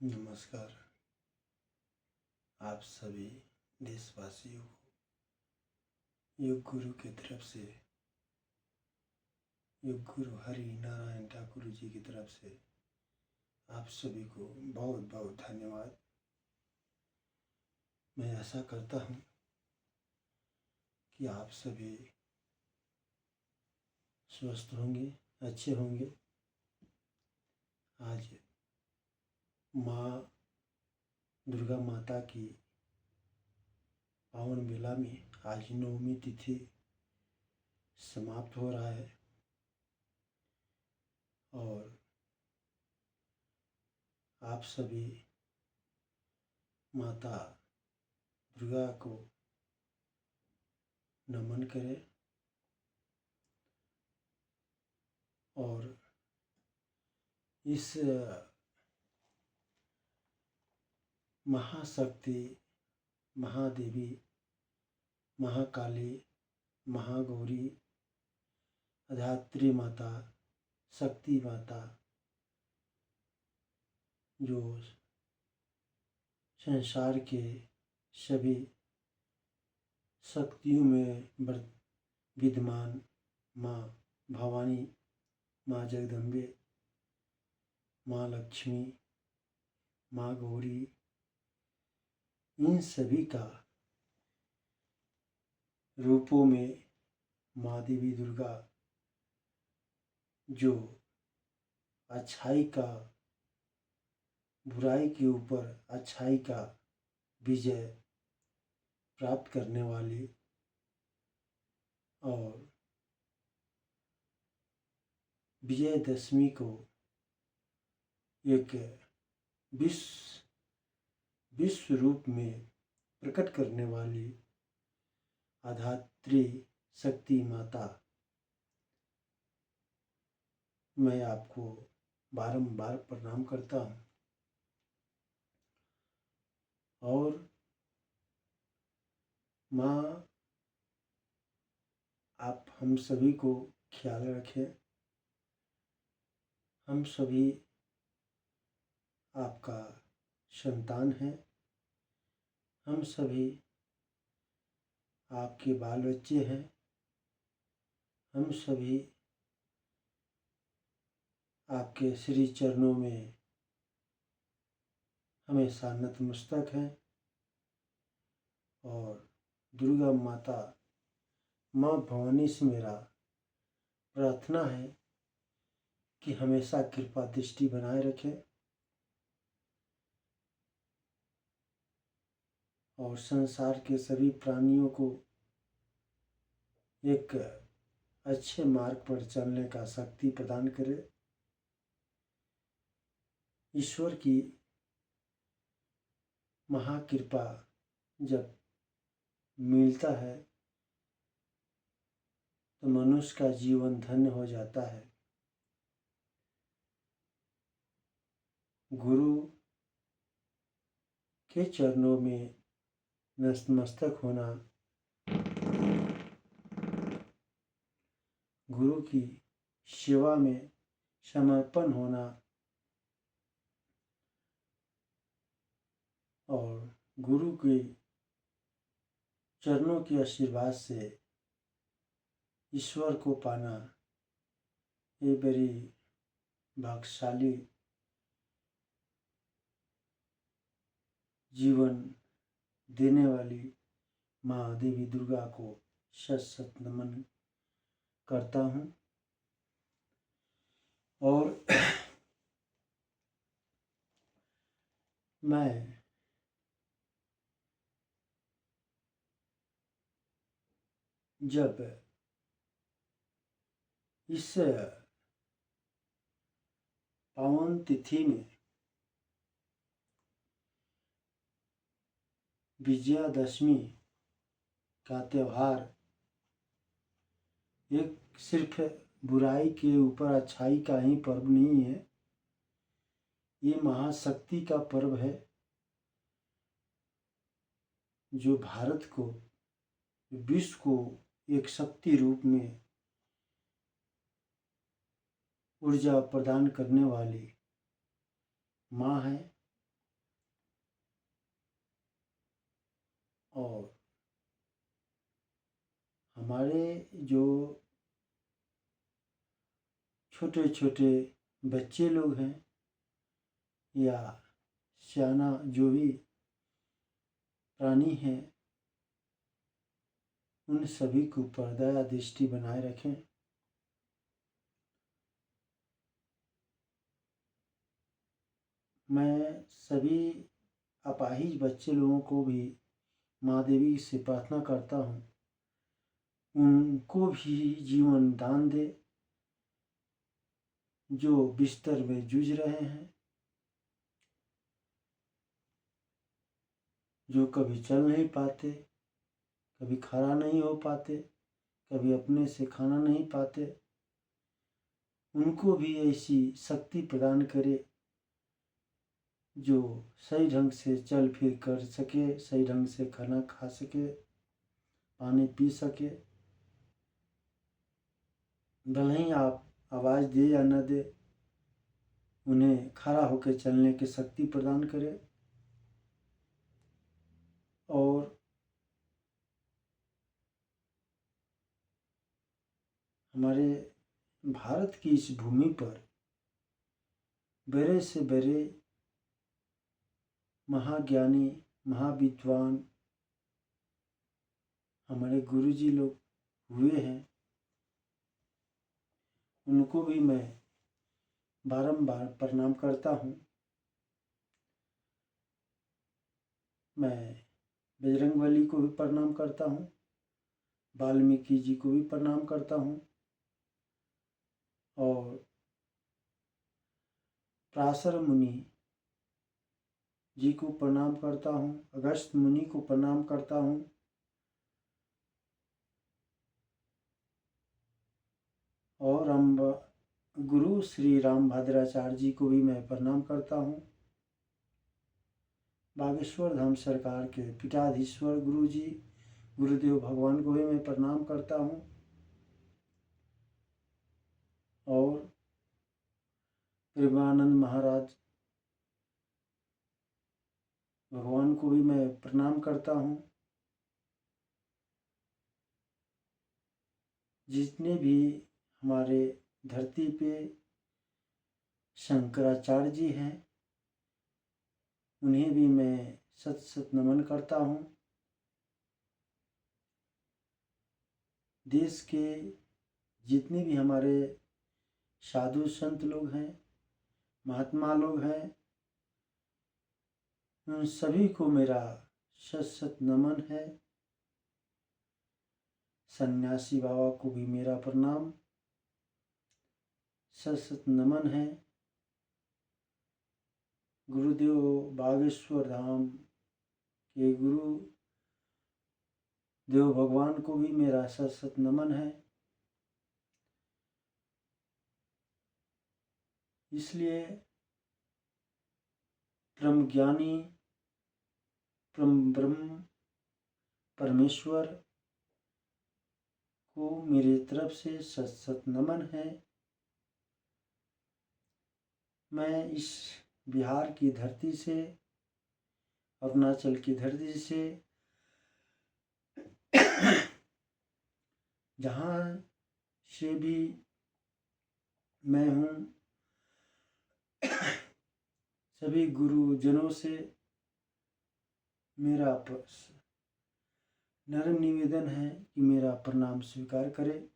नमस्कार। आप सभी देशवासियों को योग गुरु की तरफ से, योग गुरु हरि नारायण ठाकुर जी की तरफ से आप सभी को बहुत बहुत धन्यवाद। मैं आशा करता हूँ कि आप सभी स्वस्थ होंगे, अच्छे होंगे। आज माँ दुर्गा माता की पावन बेला में आज नवमी तिथि समाप्त हो रहा है और आप सभी माता दुर्गा को नमन करें और इस महाशक्ति, महादेवी, महाकाली, महागौरी, आधात्री माता, शक्ति माता जो संसार के सभी शक्तियों में विद्यमान माँ भवानी, माँ जगदम्बे, माँ लक्ष्मी, माँ गौरी, इन सभी का रूपों में माँ देवी दुर्गा जो अच्छाई का, बुराई के ऊपर अच्छाई का विजय प्राप्त करने वाली और विजयदशमी को एक विश्व रूप में प्रकट करने वाली आधात्री शक्ति माता, मैं आपको बारंबार प्रणाम करता हूँ और माँ आप हम सभी को ख्याल रखें। हम सभी आपका संतान हैं, हम सभी आपके बाल बच्चे हैं, हम सभी आपके श्री चरणों में हमेशा नतमस्तक हैं और दुर्गा माता माँ भवानी से मेरा प्रार्थना है कि हमेशा कृपा दृष्टि बनाए रखें और संसार के सभी प्राणियों को एक अच्छे मार्ग पर चलने का शक्ति प्रदान करे। ईश्वर की महाकृपा जब मिलता है तो मनुष्य का जीवन धन्य हो जाता है। गुरु के चरणों में नतमस्तक होना, गुरु की सेवा में समर्पण होना और गुरु के चरणों के आशीर्वाद से ईश्वर को पाना, ये बड़ी भाग्यशाली जीवन देने वाली माँ देवी दुर्गा को शत शत नमन करता हूँ और मैं जब इस पावन तिथि में विजयादशमी का त्यौहार एक सिर्फ बुराई के ऊपर अच्छाई का ही पर्व नहीं है, ये महाशक्ति का पर्व है जो भारत को, विश्व को एक शक्ति रूप में ऊर्जा प्रदान करने वाली माँ है और हमारे जो छोटे छोटे बच्चे लोग हैं या सियाना जो भी प्राणी हैं, उन सभी को पर्दा या दृष्टि बनाए रखें। मैं सभी अपाहिज बच्चे लोगों को भी माँ देवी से प्रार्थना करता हूँ, उनको भी जीवन दान दे, जो बिस्तर में जूझ रहे हैं, जो कभी चल नहीं पाते, कभी खड़ा नहीं हो पाते, कभी अपने से खाना नहीं पाते, उनको भी ऐसी शक्ति प्रदान करे जो सही ढंग से चल फिर कर सके, सही ढंग से खाना खा सके, पानी पी सके। भले ही आप आवाज़ दे या न दे, उन्हें खड़ा होकर चलने की शक्ति प्रदान करे। और हमारे भारत की इस भूमि पर बड़े से बड़े महाज्ञानी, महाविद्वान हमारे गुरुजी लोग हुए हैं, उनको भी मैं बारंबार प्रणाम करता हूँ। मैं बजरंगबली को भी प्रणाम करता हूँ, वाल्मीकि जी को भी प्रणाम करता हूँ, और पराशर मुनि जी को प्रणाम करता हूँ, अगस्त मुनि को प्रणाम करता हूँ, और हम गुरु श्री रामभद्राचार्य जी को भी मैं प्रणाम करता हूँ। बागेश्वर धाम सरकार के पीठाधीश्वर गुरु जी गुरुदेव भगवान को भी मैं प्रणाम करता हूँ, और प्रेमानंद महाराज भगवान को भी मैं प्रणाम करता हूँ। जितने भी हमारे धरती पे शंकराचार्य जी हैं, उन्हें भी मैं सत सत नमन करता हूँ। देश के जितने भी हमारे साधु संत लोग हैं, महात्मा लोग हैं, उन सभी को मेरा सत सत नमन है। सन्यासी बाबा को भी मेरा प्रणाम, सत सत नमन है। गुरुदेव बागेश्वर धाम के गुरु देव भगवान को भी मेरा सत सत नमन है। इसलिए परम ज्ञानी, परम ब्रह्म परमेश्वर को मेरी तरफ से सत सत नमन है। मैं इस बिहार की धरती से, अरुणाचल की धरती से, जहाँ से भी मैं हूँ, सभी गुरुजनों से मेरा नर्म निवेदन है कि मेरा प्रणाम स्वीकार करें।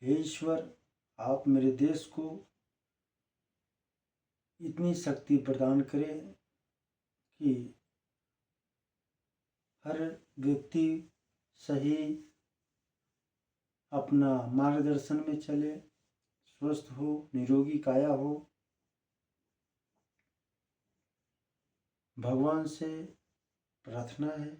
हे ईश्वर, आप मेरे देश को इतनी शक्ति प्रदान करें कि हर व्यक्ति सही अपना मार्गदर्शन में चले, स्वस्थ हो, निरोगी काया हो। भगवान से प्रार्थना है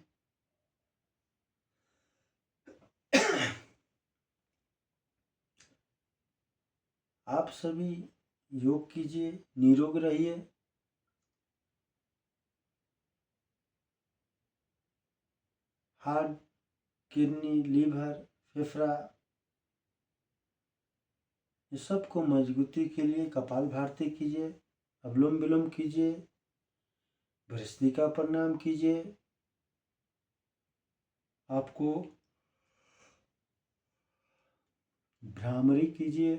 आप सभी योग कीजिए, निरोग रहिए। हार्ट, किडनी, लीवर, फेफड़ा, ये सबको मजबूती के लिए कपालभाति कीजिए, अनुलोम विलोम कीजिए, भस्त्रिका प्राणायाम कीजिए। आपको भ्रामरी कीजिए,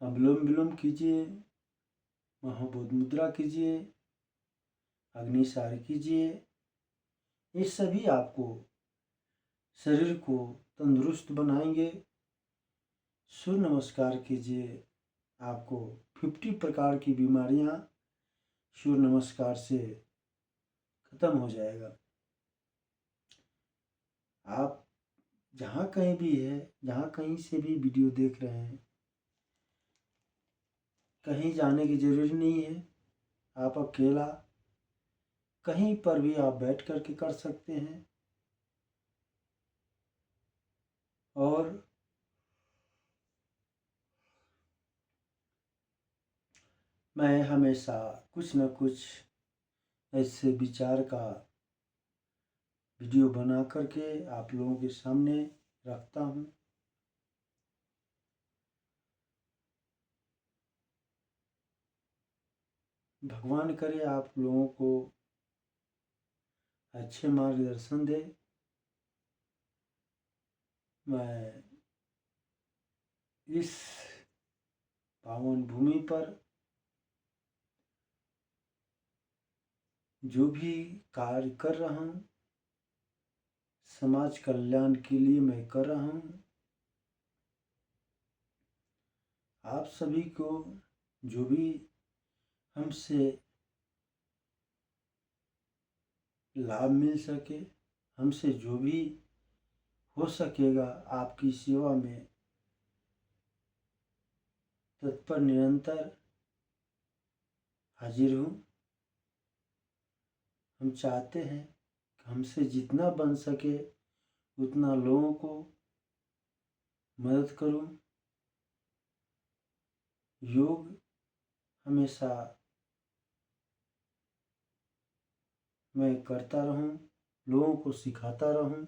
अनुलोम विलोम कीजिए, महाबोध मुद्रा कीजिए, अग्निसार कीजिए। ये सभी आपको शरीर को तंदुरुस्त बनाएंगे। सूर्य नमस्कार कीजिए, आपको 50 प्रकार की बीमारियां सूर्य नमस्कार से खत्म हो जाएगा। आप जहाँ कहीं भी है, जहाँ कहीं से भी वीडियो देख रहे हैं, कहीं जाने की जरूरत नहीं है। आप अकेला कहीं पर भी आप बैठ करके कर सकते हैं। और मैं हमेशा कुछ न कुछ ऐसे विचार का वीडियो बना करके आप लोगों के सामने रखता हूँ। भगवान करे आप लोगों को अच्छे मार्गदर्शन दे। मैं इस पावन भूमि पर जो भी कार्य कर रहा हूँ, समाज कल्याण के लिए मैं कर रहा हूँ। आप सभी को जो भी हमसे लाभ मिल सके, हमसे जो भी हो सकेगा, आपकी सेवा में तत्पर निरंतर हाजिर हूँ। हम चाहते हैं कि हमसे जितना बन सके उतना लोगों को मदद करूँ। योग हमेशा मैं करता रहूं, लोगों को सिखाता रहूं।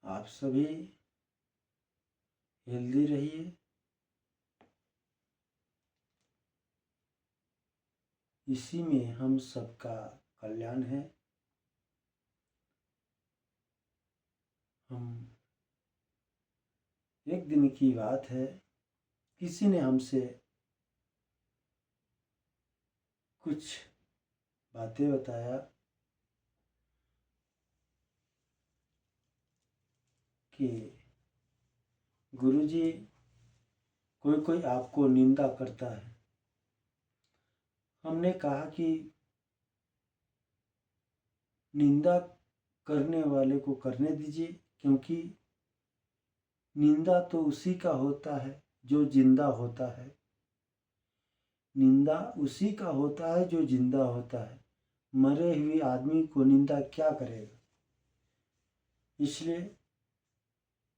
आप सभी हेल्दी रहिए। इसी में हम सबका कल्याण है। हम एक दिन की बात है, किसी ने हमसे कुछ बातें बताया कि गुरुजी, कोई कोई आपको निंदा करता है। हमने कहा कि निंदा करने वाले को करने दीजिए, क्योंकि निंदा तो उसी का होता है जो जिंदा होता है। निंदा उसी का होता है जो जिंदा होता है। मरे हुए आदमी को निंदा क्या करेगा। इसलिए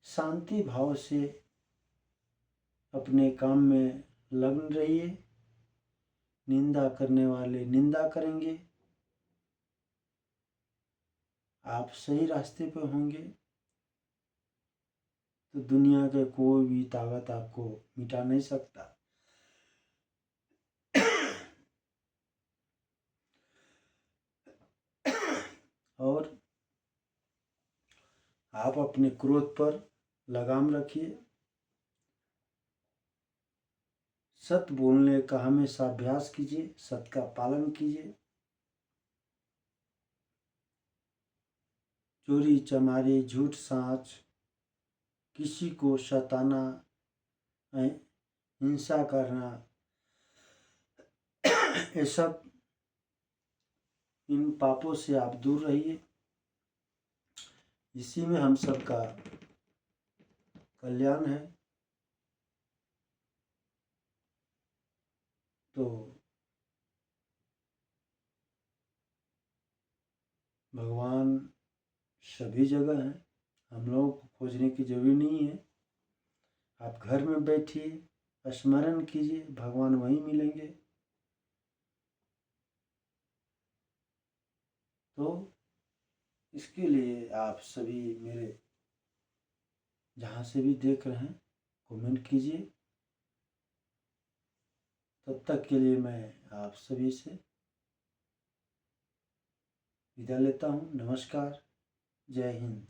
शांति भाव से अपने काम में लग्न रहिए। निंदा करने वाले निंदा करेंगे, आप सही रास्ते पर होंगे तो दुनिया के कोई भी ताकत आपको मिटा नहीं सकता। और आप अपने क्रोध पर लगाम रखिए। सत्य बोलने का हमेशा अभ्यास कीजिए, सत्य का पालन कीजिए। चोरी चमारी झूठ साँच, किसी को सताना, हिंसा करना, ये सब, इन पापों से आप दूर रहिए। इसी में हम सबका कल्याण है। तो भगवान सभी जगह हैं, हम लोगों को खोजने की जरूरी नहीं है। आप घर में बैठिए, स्मरण कीजिए, भगवान वहीं मिलेंगे। तो इसके लिए आप सभी मेरे जहाँ से भी देख रहे हैं कमेंट कीजिए। तब तक के लिए मैं आप सभी से विदा लेता हूँ। नमस्कार। जय हिंद।